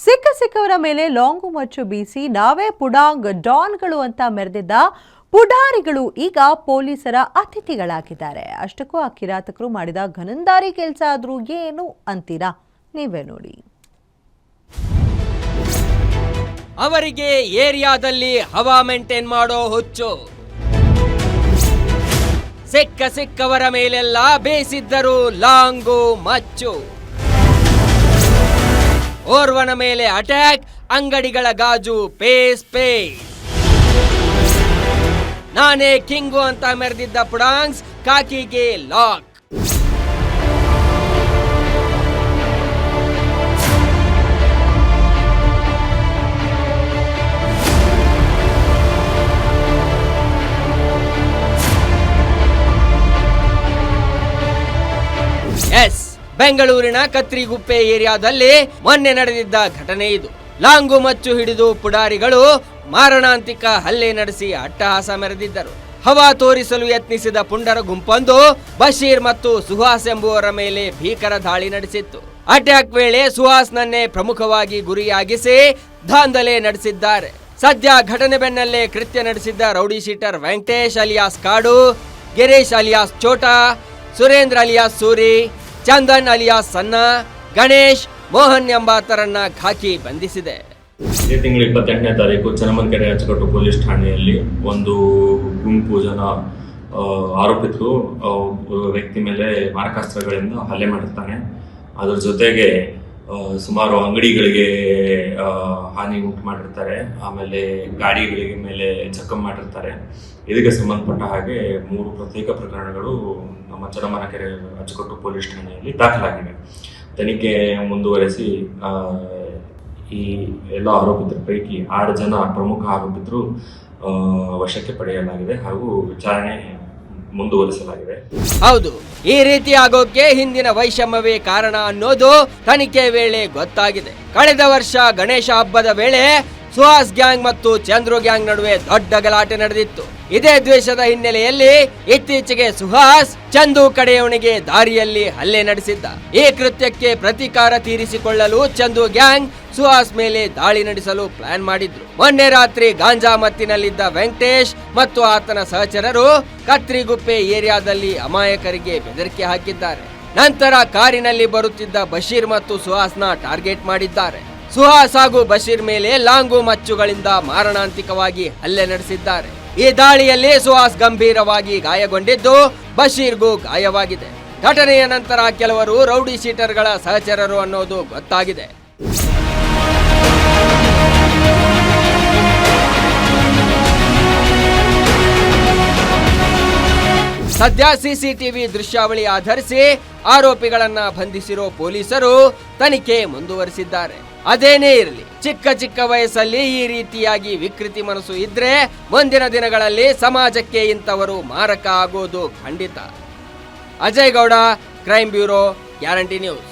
ಸಿಕ್ಕವರ ಮೇಲೆ ಲಾಂಗು ಮಚ್ಚು ಬೀಸಿ ನಾವೇ ಪುಡಾಂಗ್ ಡಾನ್ಗಳು ಅಂತ ಮೆರೆದಿದ್ದ ಪುಡಾರಿಗಳು ಈಗ ಪೊಲೀಸರ ಅತಿಥಿಗಳಾಗಿದ್ದಾರೆ. ಅಷ್ಟಕ್ಕೂ ಆ ಕಿರಾತಕರು ಮಾಡಿದ ಘನಂದಾರಿ ಕೆಲಸ ಆದ್ರೂ ಏನು ಅಂತೀರಾ? ನೀವೇ ನೋಡಿ. ಅವರಿಗೆ ಏರಿಯಾದಲ್ಲಿ ಹವಾ ಮೇಂಟೈನ್ ಮಾಡೋ ಹುಚ್ಚು. ಸಿಕ್ಕವರ ಮೇಲೆಲ್ಲ ಬೇಸಿದ್ದರು ಲಾಂಗು ಮಚ್ಚು. ಓರ್ವನ ಮೇಲೆ ಅಟ್ಯಾಕ್, ಅಂಗಡಿಗಳ ಗಾಜು ಪೇಸ್. ನಾನೇ ಕಿಂಗು ಅಂತ ಮೆರೆದಿದ್ದ ಪುಡಾಂಗ್ಸ್ ಕಾಕಿಗೆ ಲಾಕ್. ಬೆಂಗಳೂರಿನ ಕತ್ರಿಗುಪ್ಪೆ ಏರಿಯಾದಲ್ಲಿ ಮೊನ್ನೆ ನಡೆದಿದ್ದ ಘಟನೆ ಇದು. ಲಾಂಗು ಮಚ್ಚು ಹಿಡಿದು ಪುಡಾರಿಗಳು ಮಾರಣಾಂತಿಕ ಹಲ್ಲೆ ನಡೆಸಿ ಅಟ್ಟಹಾಸ ಮೆರೆದಿದ್ದರು. ಹವಾ ತೋರಿಸಲು ಯತ್ನಿಸಿದ ಪುಂಡರ ಗುಂಪೊಂದು ಬಶೀರ್ ಮತ್ತು ಸುಹಾಸ್ ಎಂಬುವರ ಮೇಲೆ ಭೀಕರ ದಾಳಿ ನಡೆಸಿತ್ತು. ಅಟ್ಯಾಕ್ ವೇಳೆ ಸುಹಾಸ್ನನ್ನೇ ಪ್ರಮುಖವಾಗಿ ಗುರಿಯಾಗಿಸಿ ದಾಂಧಲೆ ನಡೆಸಿದ್ದಾರೆ. ಸದ್ಯ ಘಟನೆ ಬೆನ್ನಲ್ಲೇ ಕೃತ್ಯ ನಡೆಸಿದ್ದ ರೌಡಿ ಶೀಟರ್ ವೆಂಕಟೇಶ್ ಅಲಿಯಾಸ್ ಕಾಡು, ಗಿರೀಶ್ ಅಲಿಯಾಸ್ ಚೋಟಾ, ಸುರೇಂದ್ರ ಅಲಿಯಾಸ್ ಸೂರಿ, ಚಂದನ್ ಅಲಿಯಾಸ್ ಸನ್ನ, ಗಣೇಶ್, ಮೋಹನ್ ಎಂಬಾತರನ್ನ ಖಾಕಿ ಬಂಧಿಸಿದೆ. ಇದೇ ತಿಂಗಳು 28ನೇ ತಾರೀಕು ಚನ್ನಮನ್ಕೆರೆ ಅಚ್ಚುಕಟ್ಟು ಪೊಲೀಸ್ ಠಾಣೆಯಲ್ಲಿ ಒಂದು ಗುಂಪು ಜನ ಆರೋಪಿತರು ವ್ಯಕ್ತಿ ಮೇಲೆ ಮಾರಕಾಸ್ತ್ರಗಳಿಂದ ಹಲ್ಲೆ ಮಾಡಿರ್ತಾನೆ. ಅದ್ರ ಜೊತೆಗೆ ಸುಮಾರು ಅಂಗಡಿಗಳಿಗೆ ಹಾನಿ ಉಂಟು ಮಾಡಿರ್ತಾರೆ. ಆಮೇಲೆ ಗಾಡಿಗಳಿಗೆ ಮೇಲೆ ಜಖಂ ಮಾಡಿರ್ತಾರೆ. ಇದಕ್ಕೆ ಸಂಬಂಧಪಟ್ಟ ಹಾಗೆ 3 ಪ್ರತ್ಯೇಕ ಪ್ರಕರಣಗಳು ನಮ್ಮ ಚನ್ನಮನ್ಕೆರೆ ಅಚ್ಚುಕಟ್ಟು ಪೊಲೀಸ್ ಠಾಣೆಯಲ್ಲಿ ದಾಖಲಾಗಿವೆ. ತನಿಖೆ ಮುಂದುವರೆಸಿ ಈ ಎಲ್ಲ ಆರೋಪಿತರ ಪೈಕಿ 6 ಜನ ಪ್ರಮುಖ ಆರೋಪಿತರು ವಶಕ್ಕೆ ಪಡೆಯಲಾಗಿದೆ ಹಾಗೂ ವಿಚಾರಣೆ ಮುಂದುವರಿಸಲಾಗಿದೆ. ಹೌದು, ಈ ರೀತಿ ಆಗೋಕೆ ಹಿಂದಿನ ವೈಷಮ್ಯವೇ ಕಾರಣ ಅನ್ನೋದು ತನಿಖೆ ವೇಳೆ ಗೊತ್ತಾಗಿದೆ. ಕಳೆದ ವರ್ಷ ಗಣೇಶ ಹಬ್ಬದ ವೇಳೆ ಸುಹಾಸ್ ಗ್ಯಾಂಗ್ ಮತ್ತು ಚಂದ್ರು ಗ್ಯಾಂಗ್ ನಡುವೆ ದೊಡ್ಡ ಗಲಾಟೆ ನಡೆದಿತ್ತು. ಇದೇ ದ್ವೇಷದ ಹಿನ್ನೆಲೆಯಲ್ಲಿ ಇತ್ತೀಚೆಗೆ ಸುಹಾಸ್ ಚಂದು ಕಡೆಯವನಿಗೆ ದಾರಿಯಲ್ಲಿ ಹಲ್ಲೆ ನಡೆಸಿದ್ದ. ಈ ಕೃತ್ಯಕ್ಕೆ ಪ್ರತೀಕಾರ ತೀರಿಸಿಕೊಳ್ಳಲು ಚಂದು ಗ್ಯಾಂಗ್ ಸುಹಾಸ್ ಮೇಲೆ ದಾಳಿ ನಡೆಸಲು ಪ್ಲಾನ್ ಮಾಡಿದ್ರು. ಮೊನ್ನೆ ರಾತ್ರಿ ಗಾಂಜಾ ಮತ್ತಿನಲ್ಲಿದ್ದ ವೆಂಕಟೇಶ್ ಮತ್ತು ಆತನ ಸಹಚರರು ಕತ್ರಿಗುಪ್ಪೆ ಏರಿಯಾದಲ್ಲಿ ಅಮಾಯಕರಿಗೆ ಬೆದರಿಕೆ ಹಾಕಿದ್ದಾರೆ. ನಂತರ ಕಾರಿನಲ್ಲಿ ಬರುತ್ತಿದ್ದ ಬಶೀರ್ ಮತ್ತು ಸುಹಾಸ್ನ ಟಾರ್ಗೆಟ್ ಮಾಡಿದ್ದಾರೆ. ಸುಹಾಸ್ ಹಾಗೂ ಬಶೀರ್ ಮೇಲೆ ಲಾಂಗು ಮಚ್ಚುಗಳಿಂದ ಮಾರಣಾಂತಿಕವಾಗಿ ಹಲ್ಲೆ ನಡೆಸಿದ್ದಾರೆ. ಈ ದಾಳಿಯಲ್ಲಿ ಸುಹಾಸ್ ಗಂಭೀರವಾಗಿ ಗಾಯಗೊಂಡಿದ್ದು ಬಶೀರ್ಗೂ ಗಾಯವಾಗಿದೆ. ಘಟನೆಯ ನಂತರ ಕೆಲವರು ರೌಡಿ ಶೀಟರ್ಗಳ ಸಹಚರರು ಅನ್ನೋದು ಗೊತ್ತಾಗಿದೆ. ಸದ್ಯ ಸಿಸಿಟಿವಿ ದೃಶ್ಯಾವಳಿ ಆಧರಿಸಿ ಆರೋಪಿಗಳನ್ನ ಬಂಧಿಸಿರೋ ಪೊಲೀಸರು ತನಿಖೆ ಮುಂದುವರಿಸಿದ್ದಾರೆ. ಅದೇನೇ ಇರಲಿ, ಚಿಕ್ಕ ವಯಸ್ಸಲ್ಲಿ ಈ ರೀತಿಯಾಗಿ ವಿಕೃತಿ ಮನಸ್ಸು ಇದ್ರೆ ಮುಂದಿನ ದಿನಗಳಲ್ಲಿ ಸಮಾಜಕ್ಕೆ ಇಂಥವರು ಮಾರಕ ಆಗೋದು ಖಂಡಿತ. Ajay Gowda, crime bureau, guarantee news.